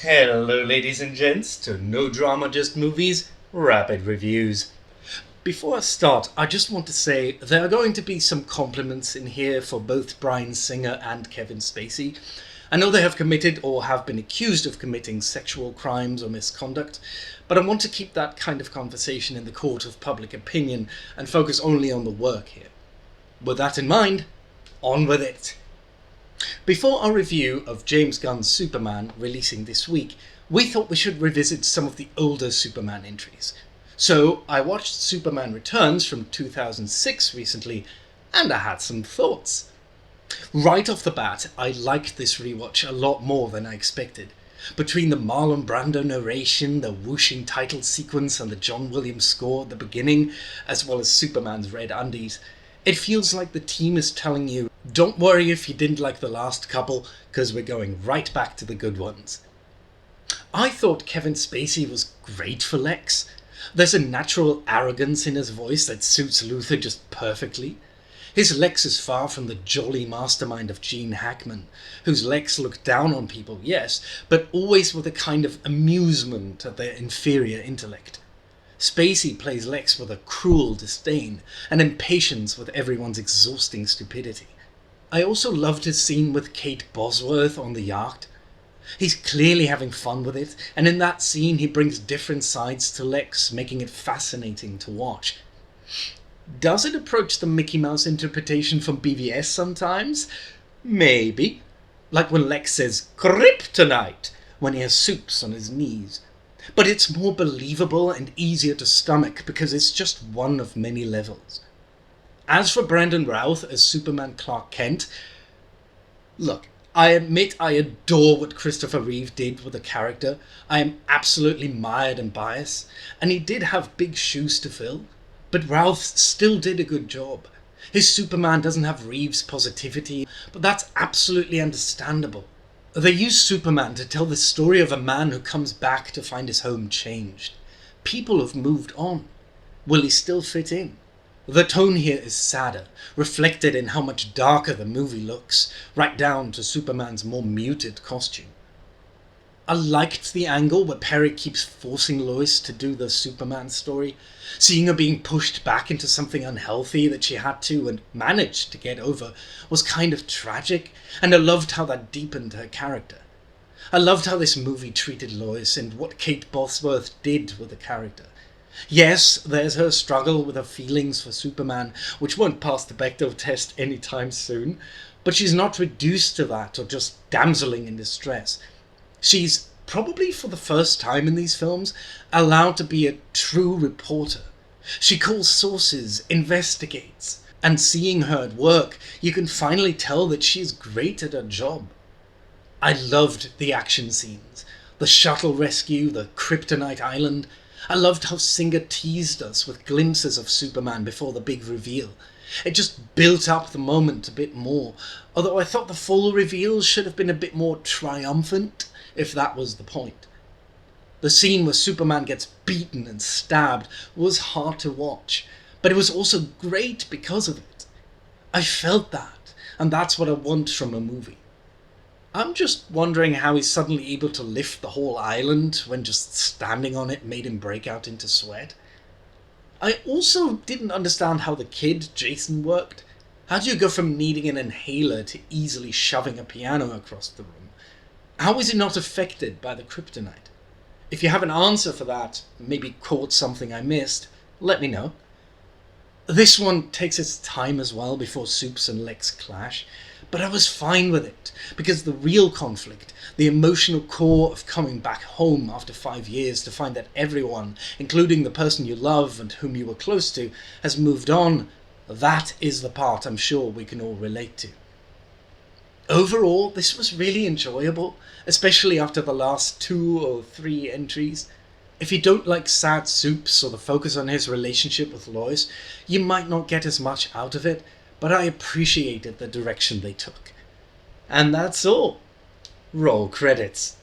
Hello ladies and gents to No Drama Just Movies Rapid Reviews. Before I start, I just want to say there are going to be some compliments in here for both Bryan Singer and Kevin Spacey. I know they have committed or have been accused of committing sexual crimes or misconduct, but I want to keep that kind of conversation in the court of public opinion and focus only on the work here. With that in mind, on with it. Before our review of James Gunn's Superman releasing this week, we thought we should revisit some of the older Superman entries. So I watched Superman Returns from 2006 recently, and I had some thoughts. Right off the bat, I liked this rewatch a lot more than I expected. Between the Marlon Brando narration, the whooshing title sequence and the John Williams score at the beginning, as well as Superman's red undies, it feels like the team is telling you, don't worry if you didn't like the last couple, because we're going right back to the good ones. I thought Kevin Spacey was great for Lex. There's a natural arrogance in his voice that suits Luthor just perfectly. His Lex is far from the jolly mastermind of Gene Hackman, whose Lex looked down on people, yes, but always with a kind of amusement at their inferior intellect. Spacey plays Lex with a cruel disdain and impatience with everyone's exhausting stupidity. I also loved his scene with Kate Bosworth on the yacht. He's clearly having fun with it, and in that scene he brings different sides to Lex, making it fascinating to watch. Does it approach the Mickey Mouse interpretation from BVS sometimes? Maybe. Like when Lex says kryptonite when he has soups on his knees. But it's more believable and easier to stomach because it's just one of many levels. As for Brandon Routh as Superman Clark Kent, look, I admit I adore what Christopher Reeve did with the character. I am absolutely mired in bias, and he did have big shoes to fill, but Routh still did a good job. His Superman doesn't have Reeve's positivity, but that's absolutely understandable. They use Superman to tell the story of a man who comes back to find his home changed. People have moved on. Will he still fit in? The tone here is sadder, reflected in how much darker the movie looks, right down to Superman's more muted costume. I liked the angle where Perry keeps forcing Lois to do the Superman story, seeing her being pushed back into something unhealthy that she had to and managed to get over was kind of tragic, and I loved how that deepened her character. I loved how this movie treated Lois and what Kate Bosworth did with the character. Yes, there's her struggle with her feelings for Superman, which won't pass the Bechdel test anytime soon, but she's not reduced to that or just damseling in distress. She's, probably for the first time in these films, allowed to be a true reporter. She calls sources, investigates, and seeing her at work, you can finally tell that she's great at her job. I loved the action scenes, the shuttle rescue, the Kryptonite Island. I loved how Singer teased us with glimpses of Superman before the big reveal. It just built up the moment a bit more, although I thought the full reveal should have been a bit more triumphant, if that was the point. The scene where Superman gets beaten and stabbed was hard to watch, but it was also great because of it. I felt that, and that's what I want from a movie. I'm just wondering how he's suddenly able to lift the whole island when just standing on it made him break out into sweat. I also didn't understand how the kid, Jason, worked. How do you go from needing an inhaler to easily shoving a piano across the room? How is he not affected by the kryptonite? If you have an answer for that, maybe caught something I missed, let me know. This one takes its time as well before Supes and Lex clash, but I was fine with it, because the real conflict, the emotional core of coming back home after 5 years to find that everyone, including the person you love and whom you were close to, has moved on, that is the part I'm sure we can all relate to. Overall, this was really enjoyable, especially after the last 2 or 3 entries. If you don't like sad Supes or the focus on his relationship with Lois, you might not get as much out of it, but I appreciated the direction they took. And that's all. Roll credits.